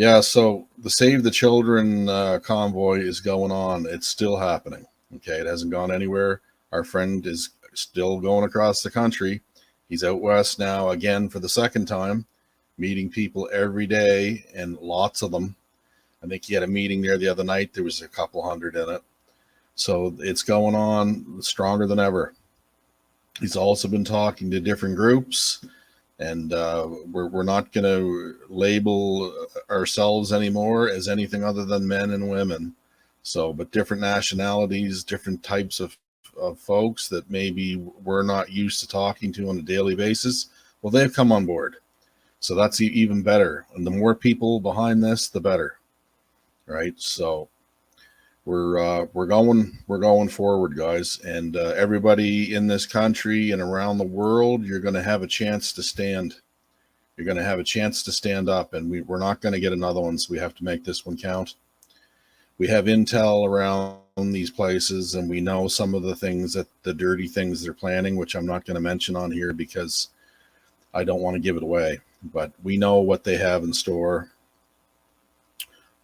Yeah, so the Save the Children convoy is going on. It's still happening. Okay, it hasn't gone anywhere. Our friend is still going across the country. He's out west now again for the second time, meeting people every day, and lots of them. I think he had a meeting there the other night. There was a couple hundred in it. So it's going on stronger than ever. He's also been talking to different groups, and we're not going to label ourselves anymore as anything other than men and women. So, but different nationalities, different types of folks that maybe we're not used to talking to on a daily basis, well, they've come on board. So that's even better. And the more people behind this, the better, right? So we're going forward, guys, and everybody in this country and around the world, you're going to have a chance to stand. You're going to have a chance to stand up, and we're not going to get another one, so we have to make this one count. We have intel around these places, and we know some of the things, that the dirty things they're planning, which I'm not going to mention on here because I don't want to give it away, but we know what they have in store.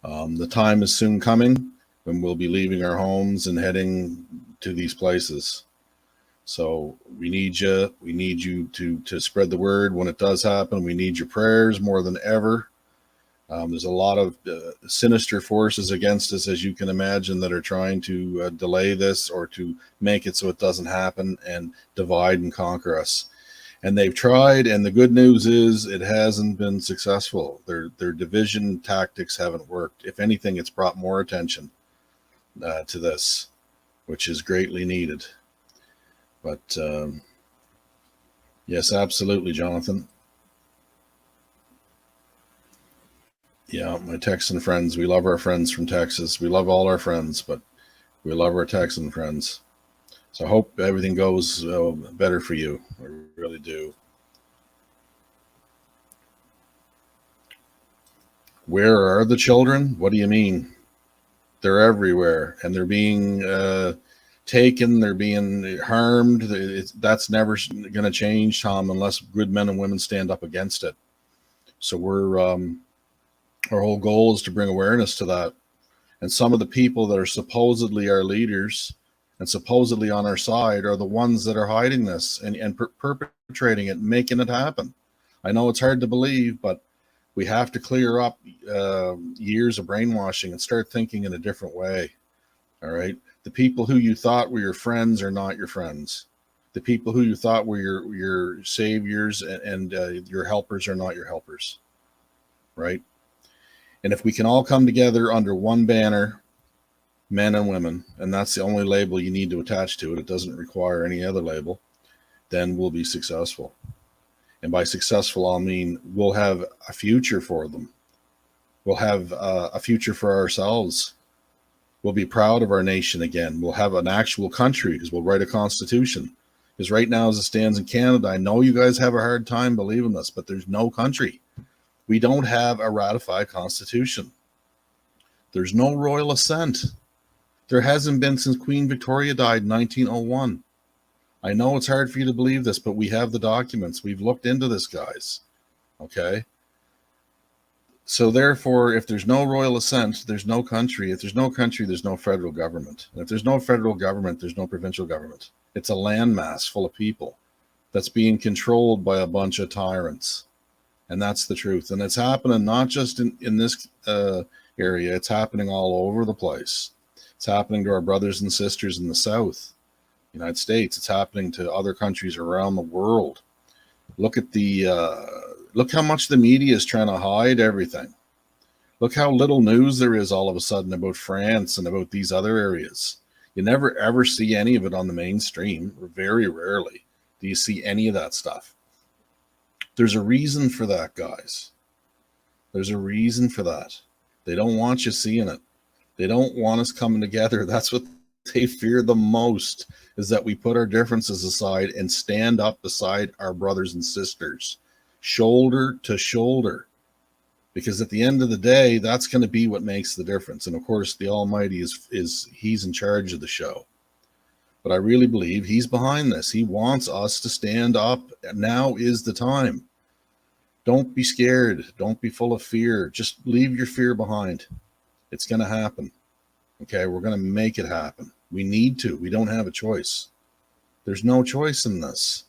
The time is soon coming when we'll be leaving our homes and heading to these places. So we need you. We need you to spread the word when it does happen. We need your prayers more than ever. There's a lot of sinister forces against us, as you can imagine, that are trying to delay this or to make it so it doesn't happen and divide and conquer us. And they've tried, and the good news is it hasn't been successful. Their division tactics haven't worked. If anything, it's brought more attention to this, which is greatly needed. But yes, absolutely, Jonathan. Yeah, my Texan friends, we love our friends from Texas. We love all our friends, but we love our Texan friends. So I hope everything goes better for you. I really do. Where are the children? What do you mean? They're everywhere, and they're being taken. They're being harmed. That's never going to change, Tom, unless good men and women stand up against it. So our whole goal is to bring awareness to that. And some of the people that are supposedly our leaders and supposedly on our side are the ones that are hiding this and perpetrating it, making it happen. I know it's hard to believe, but we have to clear up years of brainwashing and start thinking in a different way. All right. The people who you thought were your friends are not your friends. The people who you thought were your saviors and your helpers are not your helpers. Right. And if we can all come together under one banner, men and women, and that's the only label you need to attach to it, it doesn't require any other label, then we'll be successful. And by successful, I'll mean we'll have a future for them. We'll have a future for ourselves. We'll be proud of our nation again. We'll have an actual country because we'll write a constitution. Because right now, as it stands in Canada, I know you guys have a hard time believing this, but there's no country. We don't have a ratified constitution. There's no royal assent. There hasn't been since Queen Victoria died in 1901. I know it's hard for you to believe this, but we have the documents. We've looked into this, guys. Okay? So therefore, if there's no royal assent, there's no country. If there's no country, there's no federal government. And if there's no federal government, there's no provincial government. It's a landmass full of people that's being controlled by a bunch of tyrants. And that's the truth. And it's happening not just in this area. It's happening all over the place. It's happening to our brothers and sisters in the South, United States. It's happening to other countries around the world. Look at look how much the media is trying to hide everything. Look how little news there is all of a sudden about France and about these other areas. You never ever see any of it on the mainstream, or very rarely do you see any of that stuff. There's a reason for that, guys. There's a reason for that. They don't want you seeing it. They don't want us coming together. That's what they fear the most, is that we put our differences aside and stand up beside our brothers and sisters, shoulder to shoulder. Because at the end of the day, that's going to be what makes the difference. And of course, the Almighty he's in charge of the show. But I really believe he's behind this. He wants us to stand up. Now is the time. Don't be scared. Don't be full of fear. Just leave your fear behind. It's going to happen. Okay, we're going to make it happen. We need to. We don't have a choice. There's no choice in this.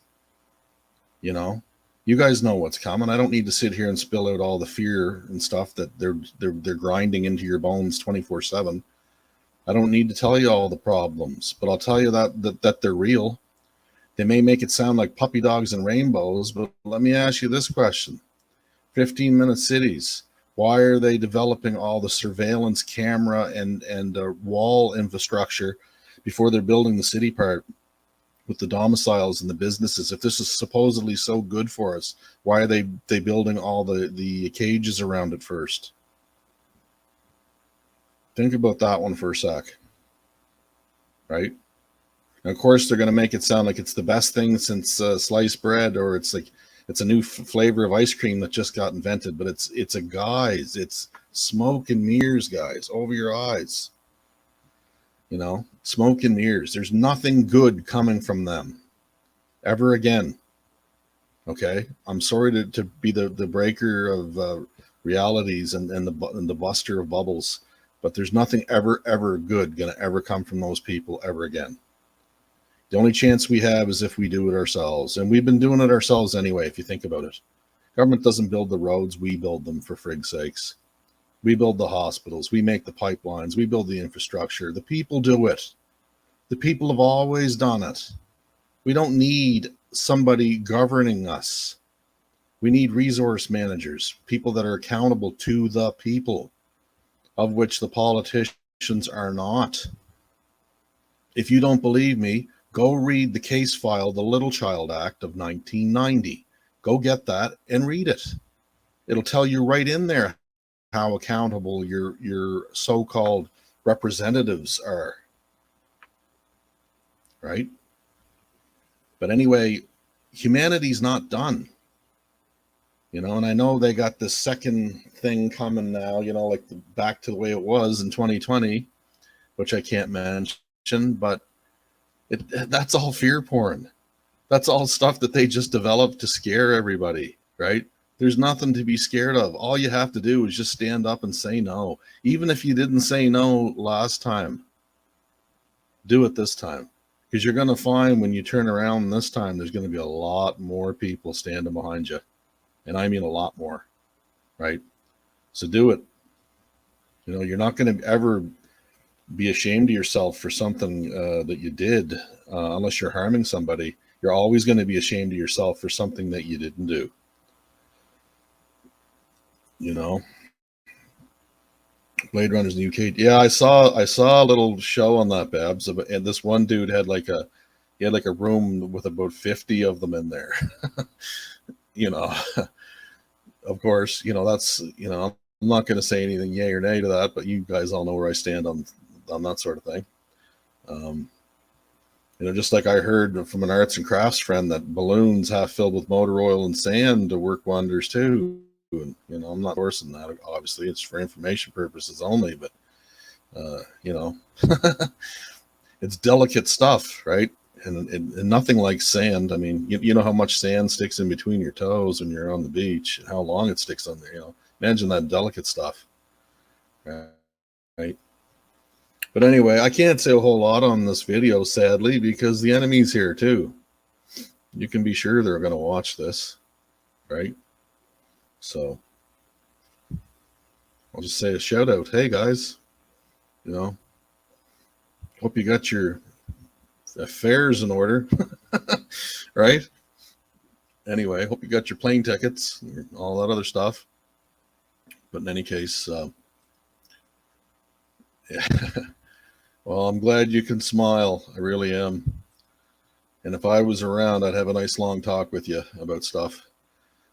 You know, you guys know what's coming. I don't need to sit here and spill out all the fear and stuff that they're grinding into your bones 24/7. I don't need to tell you all the problems, but I'll tell you that they're real. They may make it sound like puppy dogs and rainbows, but let me ask you this question. 15-minute cities. Why are they developing all the surveillance camera and wall infrastructure before they're building the city part with the domiciles and the businesses? If this is supposedly so good for us, why are they building all the cages around it first? Think about that one for a sec. Right? And of course, they're going to make it sound like it's the best thing since sliced bread, or it's like it's a new flavor of ice cream that just got invented. But it's a guise. It's smoke and mirrors, guys, over your eyes. You know, smoke and mirrors. There's nothing good coming from them ever again. Okay, I'm sorry to be the breaker of realities and the buster of bubbles, but there's nothing ever good going to ever come from those people ever again. The only chance we have is if we do it ourselves. And we've been doing it ourselves anyway, if you think about it. Government doesn't build the roads, we build them, for frig's sakes. We build the hospitals, we make the pipelines, we build the infrastructure. The people do it. The people have always done it. We don't need somebody governing us. We need resource managers, people that are accountable to the people, of which the politicians are not. If you don't believe me, go read the case file, the Little Child Act of 1990. Go get that and read it. It'll tell you right in there how accountable your so-called representatives are. Right? But anyway, humanity's not done. You know, and I know they got this second thing coming now, you know, like back to the way it was in 2020, which I can't mention, but that's all fear porn. That's all stuff that they just developed to scare everybody, right? There's nothing to be scared of. All you have to do is just stand up and say no. Even if you didn't say no last time, do it this time. Because you're going to find when you turn around this time, there's going to be a lot more people standing behind you. And I mean a lot more, right? So do it. You know, you're not going to ever be ashamed of yourself for something that you did unless you're harming somebody. You're always going to be ashamed of yourself for something that you didn't do. You know, Blade Runner's in the UK. Yeah, I saw a little show on that, Babs, and this one dude had like a room with about 50 of them in there. You know, of course, you know, that's, you know, I'm not going to say anything yay or nay to that, but you guys all know where I stand on that sort of thing. You know, just like I heard from an arts and crafts friend that balloons half filled with motor oil and sand to work wonders too. And, you know, I'm not endorsing that. Obviously, it's for information purposes only, but, you know, it's delicate stuff, right? And nothing like sand. I mean, you know how much sand sticks in between your toes when you're on the beach, and how long it sticks on there. You know, imagine that delicate stuff, right? But anyway, I can't say a whole lot on this video, sadly, because the enemy's here too. You can be sure they're going to watch this, right? So I'll just say a shout out. Hey guys, you know, hope you got your affairs in order, right? Anyway, hope you got your plane tickets, all that other stuff. But in any case, yeah. Well, I'm glad you can smile. I really am. And if I was around, I'd have a nice long talk with you about stuff.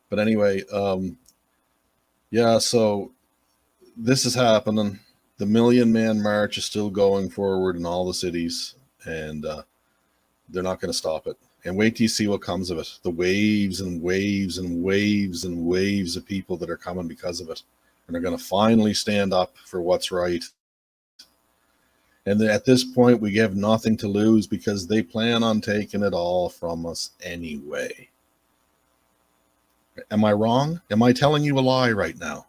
But anyway, yeah, so this is happening. The Million Man March is still going forward in all the cities, and they're not going to stop it. And wait till you see what comes of it. The waves and waves and waves and waves of people that are coming because of it. And they're going to finally stand up for what's right. And at this point, we have nothing to lose because they plan on taking it all from us anyway. Am I wrong? Am I telling you a lie right now?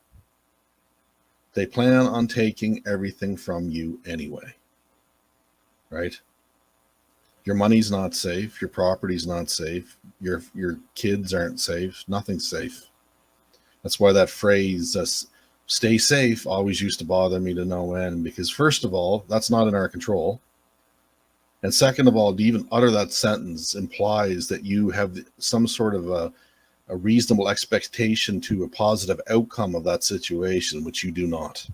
They plan on taking everything from you anyway, right? Your money's not safe. Your property's not safe. Your kids aren't safe. Nothing's safe. That's why that phrase, stay safe, always used to bother me to no end, because first of all, that's not in our control. And second of all, to even utter that sentence implies that you have some sort of a reasonable expectation to a positive outcome of that situation, which you do not.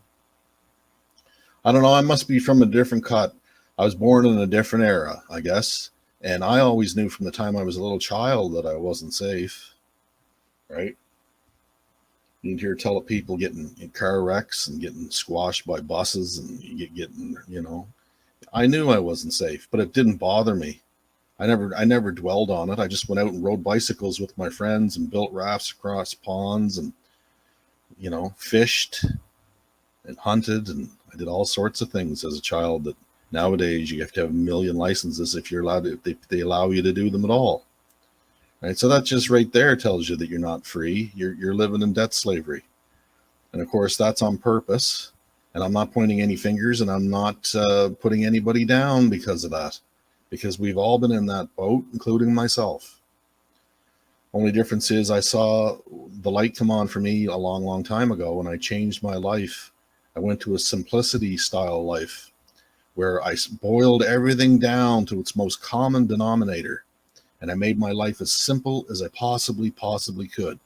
I don't know. I must be from a different cut. I was born in a different era, I guess. And I always knew from the time I was a little child that I wasn't safe, right? You'd hear tell of people getting in car wrecks and getting squashed by buses and getting, I knew I wasn't safe, but it didn't bother me. I never dwelled on it. I just went out and rode bicycles with my friends and built rafts across ponds and, fished and hunted, and I did all sorts of things as a child that nowadays you have to have a million licenses if you're allowed to, if they allow you to do them at all. Right? So that just right there tells you that you're not free. You're living in debt slavery. And of course that's on purpose. And I'm not pointing any fingers, and I'm not putting anybody down because of that, because we've all been in that boat, including myself. Only difference is I saw the light come on for me a long, long time ago, and I changed my life. I went to a simplicity style life where I boiled everything down to its most common denominator, and I made my life as simple as I possibly could.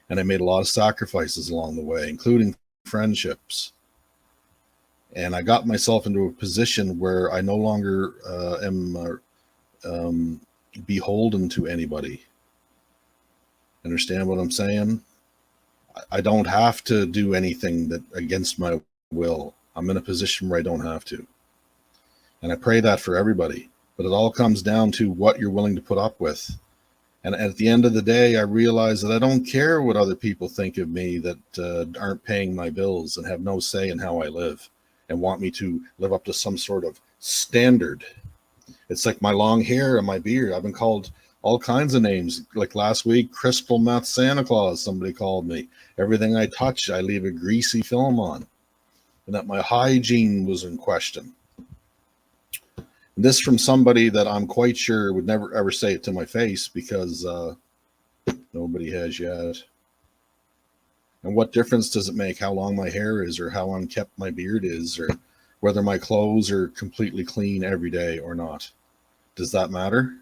And I made a lot of sacrifices along the way, including friendships. And I got myself into a position where I no longer am beholden to anybody. Understand what I'm saying? I don't have to do anything that against my will. I'm in a position where I don't have to. And I pray that for everybody. But it all comes down to what you're willing to put up with. And at the end of the day, I realize that I don't care what other people think of me that aren't paying my bills and have no say in how I live and want me to live up to some sort of standard. It's like my long hair and my beard. I've been called all kinds of names. Like last week, Crystal Meth Santa Claus, somebody called me. Everything I touch, I leave a greasy film on. And that my hygiene was in question. This from somebody that I'm quite sure would never ever say it to my face, because nobody has yet. And what difference does it make how long my hair is, or how unkempt my beard is, or whether my clothes are completely clean every day or not? Does that matter?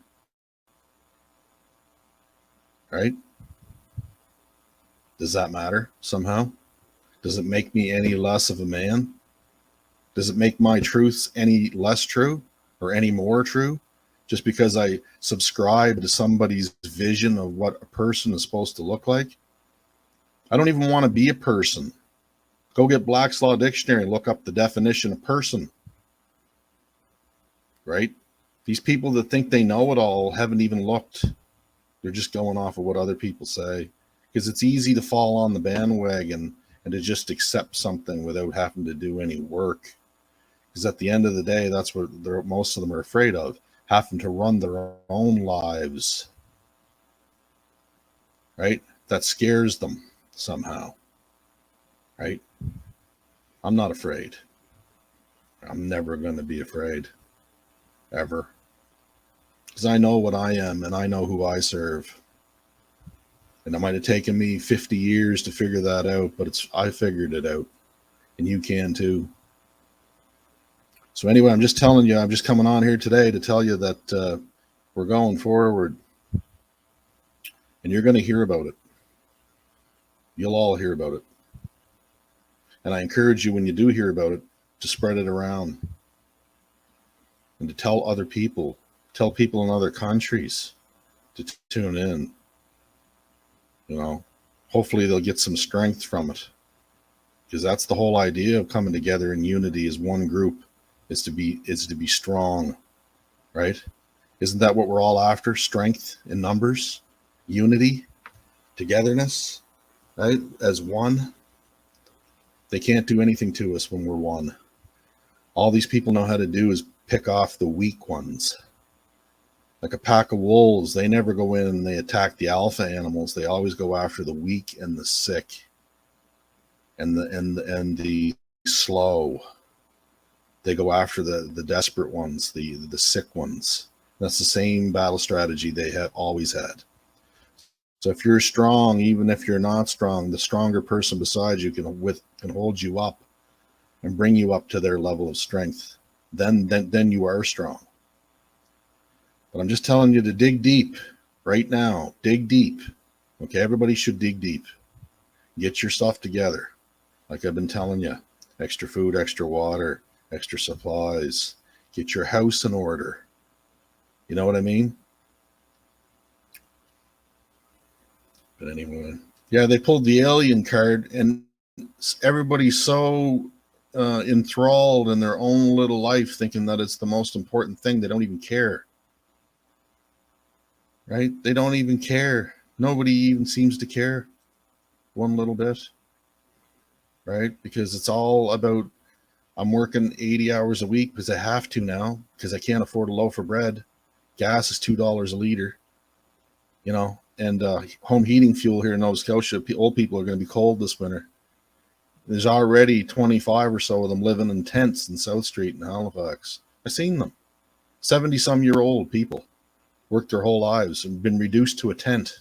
Right? Does that matter somehow? Does it make me any less of a man? Does it make my truths any less true or any more true just because I subscribe to somebody's vision of what a person is supposed to look like? I don't even want to be a person. Go get Black's Law Dictionary and look up the definition of person. Right? These people that think they know it all haven't even looked. They're just going off of what other people say, because it's easy to fall on the bandwagon and to just accept something without having to do any work. Because at the end of the day, that's what most of them are afraid of, having to run their own lives. Right? That scares them somehow. Right? I'm not afraid. I'm never going to be afraid. Ever. Because I know what I am and I know who I serve. And it might have taken me 50 years to figure that out, but I figured it out. And you can too. So anyway, I'm just telling you, I'm just coming on here today to tell you that we're going forward. And you're going to hear about it. You'll all hear about it. And I encourage you, when you do hear about it, to spread it around. And to tell other people. Tell people in other countries to tune in. Hopefully they'll get some strength from it. Because that's the whole idea of coming together in unity as one group, is to be strong, right? Isn't that what we're all after? Strength in numbers, unity, togetherness, right? As one. They can't do anything to us when we're one. All these people know how to do is pick off the weak ones. Like a pack of wolves, they never go in and they attack the alpha animals. They always go after the weak and the sick and the slow. They go after the desperate ones, the sick ones. That's the same battle strategy they have always had. So if you're strong, even if you're not strong, the stronger person beside you can hold you up and bring you up to their level of strength. Then you are strong. But I'm just telling you to dig deep right now. Dig deep. Okay, everybody should dig deep. Get your stuff together. Like I've been telling you, extra food, extra water, extra supplies. Get your house in order. You know what I mean? But anyway, yeah, they pulled the alien card, and everybody's so enthralled in their own little life, thinking that it's the most important thing. They don't even care. Right? They don't even care. Nobody even seems to care one little bit. Right? Because it's all about, I'm working 80 hours a week because I have to now, because I can't afford a loaf of bread. Gas is $2 a liter, you know, and home heating fuel here in Nova Scotia, old people are going to be cold this winter. There's already 25 or so of them living in tents in South Street in Halifax. I've seen them. 70-some-year-old people worked their whole lives and been reduced to a tent.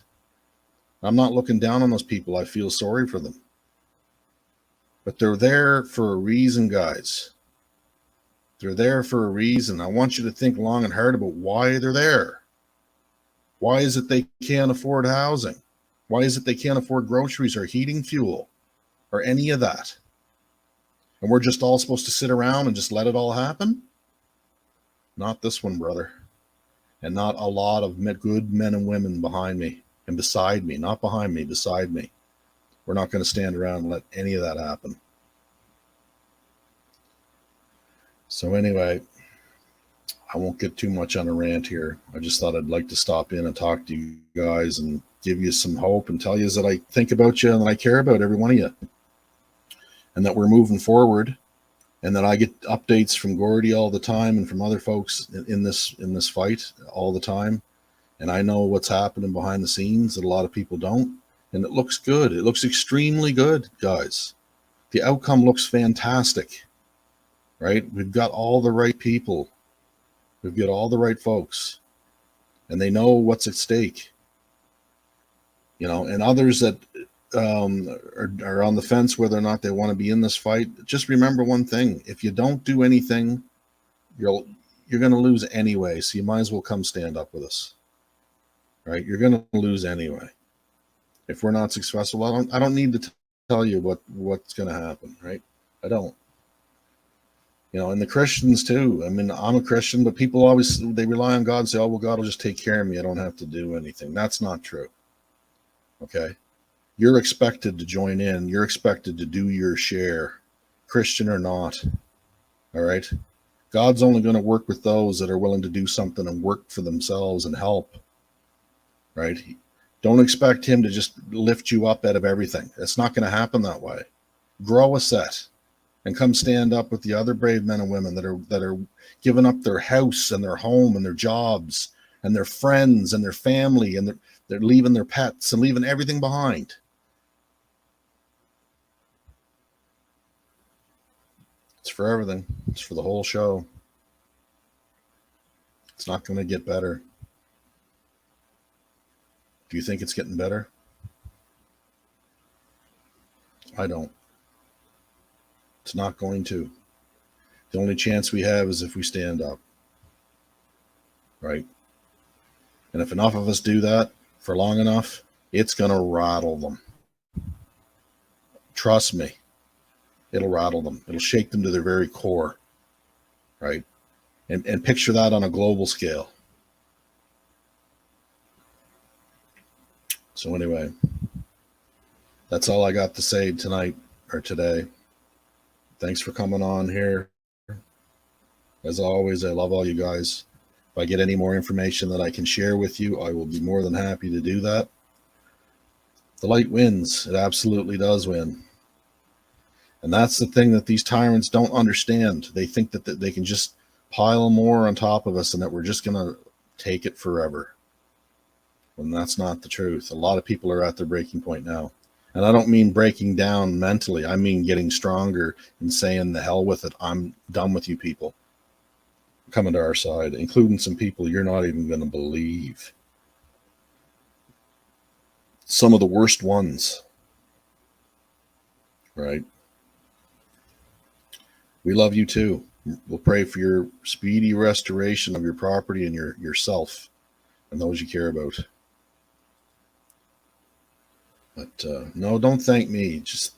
I'm not looking down on those people. I feel sorry for them. But they're there for a reason, guys. They're there for a reason. I want you to think long and hard about why they're there. Why is it they can't afford housing? Why is it they can't afford groceries or heating fuel or any of that? And we're just all supposed to sit around and just let it all happen? Not this one, brother. And not a lot of good men and women behind me and beside me. Not behind me, beside me. We're not going to stand around and let any of that happen. So anyway, I won't get too much on a rant here. I just thought I'd like to stop in and talk to you guys and give you some hope and tell you that I think about you and that I care about every one of you. And that we're moving forward, and that I get updates from Gordy all the time and from other folks in this fight all the time. And I know what's happening behind the scenes that a lot of people don't. And it looks good. It looks extremely good, guys. The outcome looks fantastic, right? We've got all the right people. We've got all the right folks, and they know what's at stake, you know, and others that are on the fence whether or not they want to be in this fight. Just remember one thing: if you don't do anything, you're going to lose anyway. So you might as well come stand up with us, right? You're going to lose anyway. If we're not successful, I don't need to tell you what's going to happen, right? I don't. You know, and the Christians too. I mean, I'm a Christian, but people always, they rely on God and say, oh, well, God will just take care of me. I don't have to do anything. That's not true. Okay. You're expected to join in. You're expected to do your share, Christian or not. All right. God's only going to work with those that are willing to do something and work for themselves and help. Right. Don't expect him to just lift you up out of everything. It's not going to happen that way. Grow a set. And come stand up with the other brave men and women that are giving up their house and their home and their jobs and their friends and their family, and they're leaving their pets and leaving everything behind. It's for everything. It's for the whole show. It's not going to get better. Do you think it's getting better? I don't. It's not going to. The only chance we have is if we stand up. Right? And if enough of us do that for long enough, it's going to rattle them. Trust me. It'll rattle them. It'll shake them to their very core. Right? And picture that on a global scale. So anyway, that's all I got to say tonight or today. Thanks for coming on here. As always, I love all you guys. If I get any more information that I can share with you, I will be more than happy to do that. The light wins. It absolutely does win. And that's the thing that these tyrants don't understand. They think that they can just pile more on top of us and that we're just going to take it forever. When that's not the truth. A lot of people are at their breaking point now. And I don't mean breaking down mentally. I mean getting stronger and saying the hell with it. I'm done with you people. Coming to our side, including some people you're not even going to believe. Some of the worst ones. Right? We love you too. We'll pray for your speedy restoration of your property and yourself and those you care about. But no, don't thank me. Just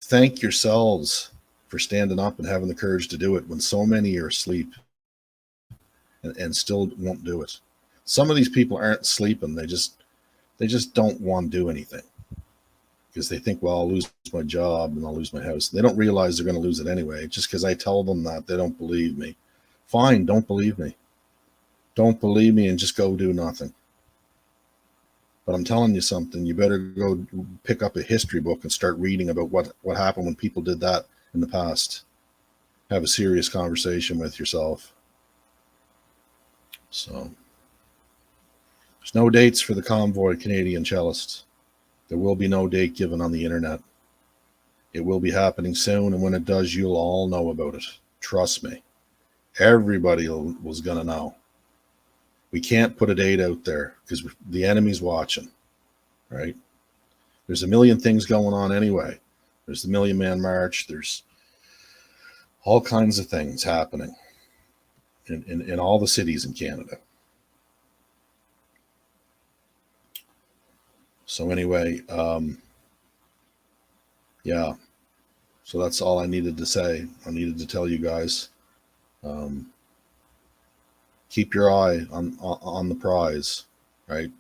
thank yourselves for standing up and having the courage to do it when so many are asleep and still won't do it. Some of these people aren't sleeping. They just don't want to do anything because they think, well, I'll lose my job and I'll lose my house. They don't realize they're going to lose it anyway. Just because I tell them that, they don't believe me. Fine, don't believe me. Don't believe me and just go do nothing. But I'm telling you something, you better go pick up a history book and start reading about what happened when people did that in the past. Have a serious conversation with yourself. So, there's no dates for the Convoy Canadian cellist. There will be no date given on the internet. It will be happening soon, and when it does, you'll all know about it. Trust me. Everybody was going to know. We can't put a date out there because the enemy's watching, right? There's a million things going on anyway. There's the Million Man March. There's all kinds of things happening in all the cities in Canada. So anyway, yeah. So that's all I needed to say. I needed to tell you guys. Keep your eye on the prize, right?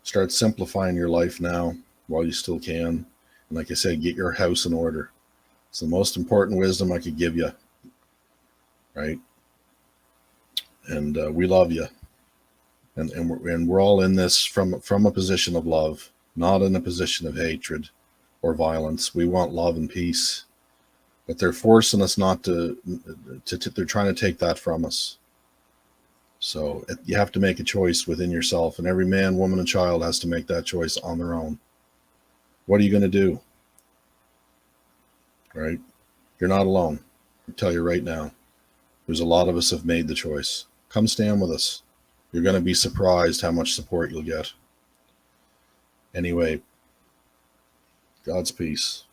Start simplifying your life now while you still can. And like I said, get your house in order. It's the most important wisdom I could give you, right? And we love you. And we're all in this from a position of love, not in a position of hatred or violence. We want love and peace. But they're forcing us not to they're trying to take that from us. So you have to make a choice within yourself, and every man, woman, and child has to make that choice on their own. What are you going to do? Right? You're not alone. I'll tell you right now. There's a lot of us have made the choice. Come stand with us. You're going to be surprised how much support you'll get. Anyway, God's peace.